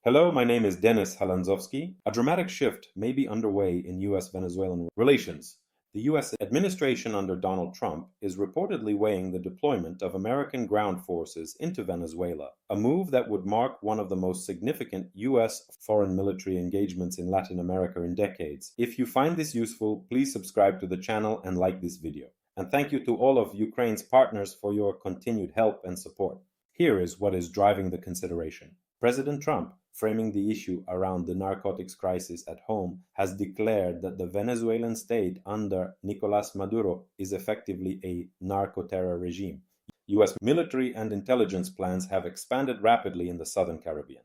Hello, my name is Denis Halandzovskyi. A dramatic shift may be underway in U.S.-Venezuelan relations. The U.S. administration under Donald Trump is reportedly weighing the deployment of American ground forces into Venezuela, a move that would mark one of the most significant U.S. foreign military engagements in Latin America in decades. If you find this useful, please subscribe to the channel and like this video. And thank you to all of Ukraine's partners for your continued help and support. Here is what is driving the consideration. President Trump, framing the issue around the narcotics crisis at home, has declared that the Venezuelan state under Nicolas Maduro is effectively a narco-terror regime. U.S. military and intelligence plans have expanded rapidly in the southern Caribbean.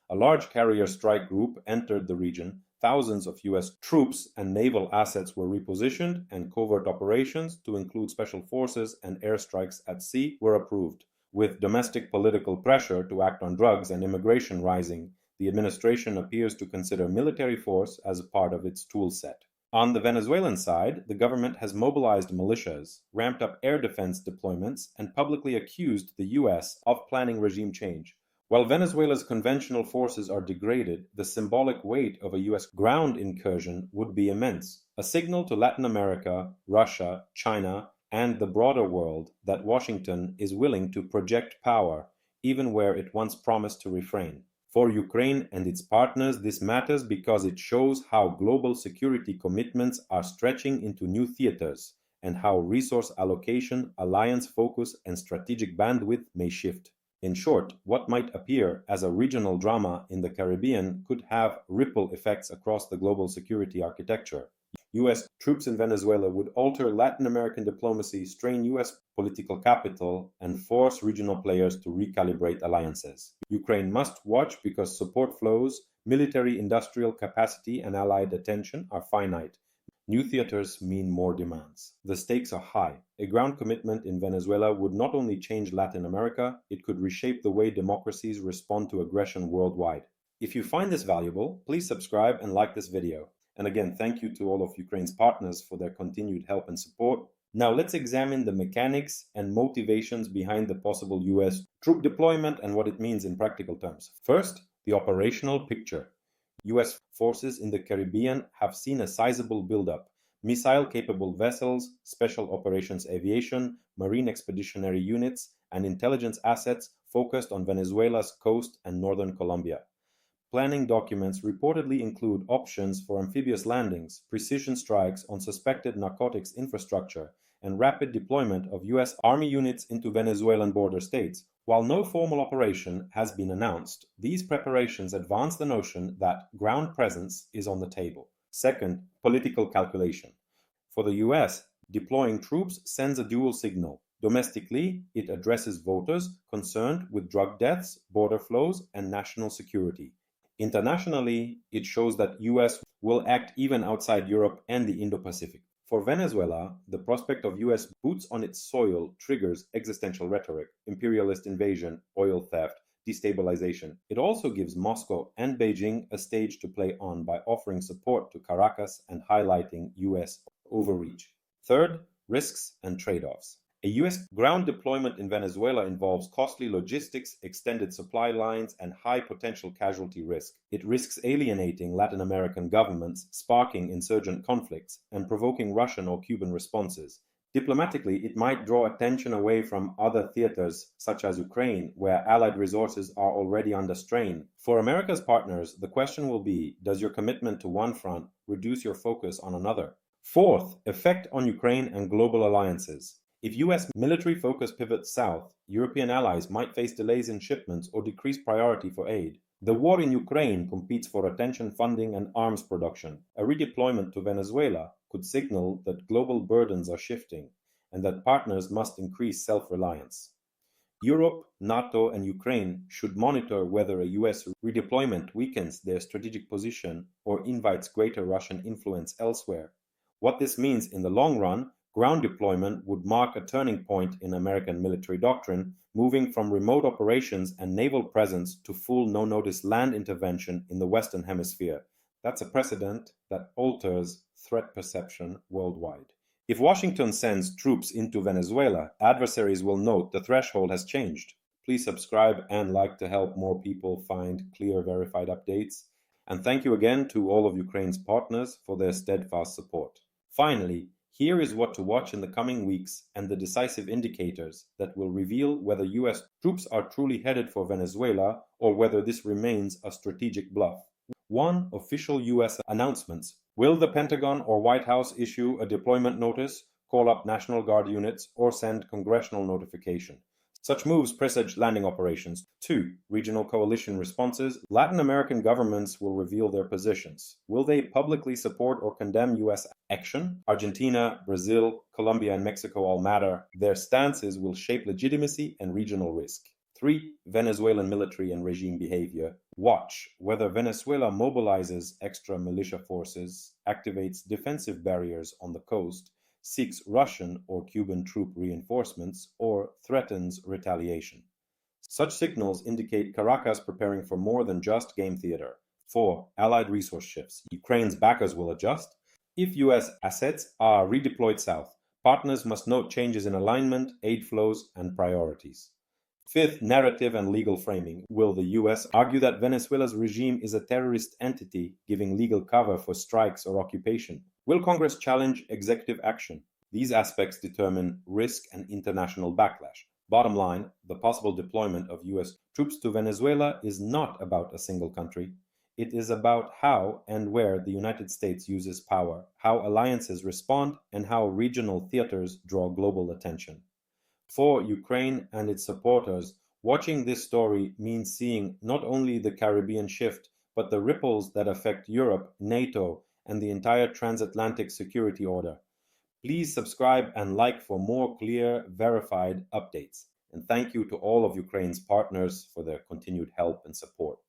A large carrier strike group entered the region, thousands of U.S. troops and naval assets were repositioned, and covert operations, to include special forces and airstrikes at sea, were approved. With domestic political pressure to act on drugs and immigration rising, the administration appears to consider military force as a part of its tool set. On the Venezuelan side, the government has mobilized militias, ramped up air defense deployments, and publicly accused the U.S. of planning regime change. While Venezuela's conventional forces are degraded, the symbolic weight of a U.S. ground incursion would be immense, a signal to Latin America, Russia, China, and the broader world that Washington is willing to project power even where it once promised to refrain. For Ukraine and its partners, this matters because it shows how global security commitments are stretching into new theaters and how resource allocation, alliance focus, and strategic bandwidth may shift. In short, what might appear as a regional drama in the Caribbean could have ripple effects across the global security architecture. U.S. troops in Venezuela would alter Latin American diplomacy, strain U.S. political capital, and force regional players to recalibrate alliances. Ukraine must watch because support flows, military industrial capacity, and allied attention are finite. New theaters mean more demands. The stakes are high. A ground commitment in Venezuela would not only change Latin America, it could reshape the way democracies respond to aggression worldwide. If you find this valuable, please subscribe and like this video. And again, thank you to all of Ukraine's partners for their continued help and support. Now let's examine the mechanics and motivations behind the possible U.S. troop deployment and what it means in practical terms. First, the operational picture. U.S. forces in the Caribbean have seen a sizable buildup. Missile-capable vessels, special operations aviation, marine expeditionary units, and intelligence assets focused on Venezuela's coast and northern Colombia. Planning documents reportedly include options for amphibious landings, precision strikes on suspected narcotics infrastructure, and rapid deployment of U.S. Army units into Venezuelan border states. While no formal operation has been announced, these preparations advance the notion that ground presence is on the table. Second, political calculation. For the U.S., deploying troops sends a dual signal. Domestically, it addresses voters concerned with drug deaths, border flows, and national security. Internationally, it shows that U.S. will act even outside Europe and the Indo-Pacific. For Venezuela, the prospect of U.S. boots on its soil triggers existential rhetoric, imperialist invasion, oil theft, destabilization. It also gives Moscow and Beijing a stage to play on by offering support to Caracas and highlighting U.S. overreach. Third, risks and trade-offs. A U.S. ground deployment in Venezuela involves costly logistics, extended supply lines, and high potential casualty risk. It risks alienating Latin American governments, sparking insurgent conflicts, and provoking Russian or Cuban responses. Diplomatically, it might draw attention away from other theaters, such as Ukraine, where allied resources are already under strain. For America's partners, the question will be, does your commitment to one front reduce your focus on another? Fourth, effect on Ukraine and global alliances. If U.S. military focus pivots south, European allies might face delays in shipments or decreased priority for aid. The war in Ukraine competes for attention, funding, and arms production. A redeployment to Venezuela could signal that global burdens are shifting and that partners must increase self-reliance. Europe, NATO, and Ukraine should monitor whether a U.S. redeployment weakens their strategic position or invites greater Russian influence elsewhere. What this means in the long run: ground deployment would mark a turning point in American military doctrine, moving from remote operations and naval presence to full no-notice land intervention in the Western Hemisphere. That's a precedent that alters threat perception worldwide. If Washington sends troops into Venezuela, adversaries will note the threshold has changed. Please subscribe and like to help more people find clear, verified updates. And thank you again to all of Ukraine's partners for their steadfast support. Finally, here is what to watch in the coming weeks and the decisive indicators that will reveal whether US troops are truly headed for Venezuela or whether this remains a strategic bluff. 1. Official US announcements. Will the Pentagon or White House issue a deployment notice, call up National Guard units, or send congressional notification? Such moves presage landing operations. 2. Regional coalition responses. Latin American governments will reveal their positions. Will they publicly support or condemn U.S. action? Argentina, Brazil, Colombia, and Mexico all matter. Their stances will shape legitimacy and regional risk. 3. Venezuelan military and regime behavior. Watch whether Venezuela mobilizes extra militia forces, activates defensive barriers on the coast, seeks Russian or Cuban troop reinforcements, or threatens retaliation. Such signals indicate Caracas preparing for more than just game theater. 4. Allied resource shifts. Ukraine's backers will adjust. If U.S. assets are redeployed south, partners must note changes in alignment, aid flows, and priorities. 5th, narrative and legal framing. Will the U.S. argue that Venezuela's regime is a terrorist entity, giving legal cover for strikes or occupation? Will Congress challenge executive action? These aspects determine risk and international backlash. Bottom line, the possible deployment of U.S. troops to Venezuela is not about a single country. It is about how and where the United States uses power, how alliances respond, and how regional theaters draw global attention. For Ukraine and its supporters, watching this story means seeing not only the Caribbean shift, but the ripples that affect Europe, NATO, and the entire transatlantic security order. Please subscribe and like for more clear, verified updates. And thank you to all of Ukraine's partners for their continued help and support.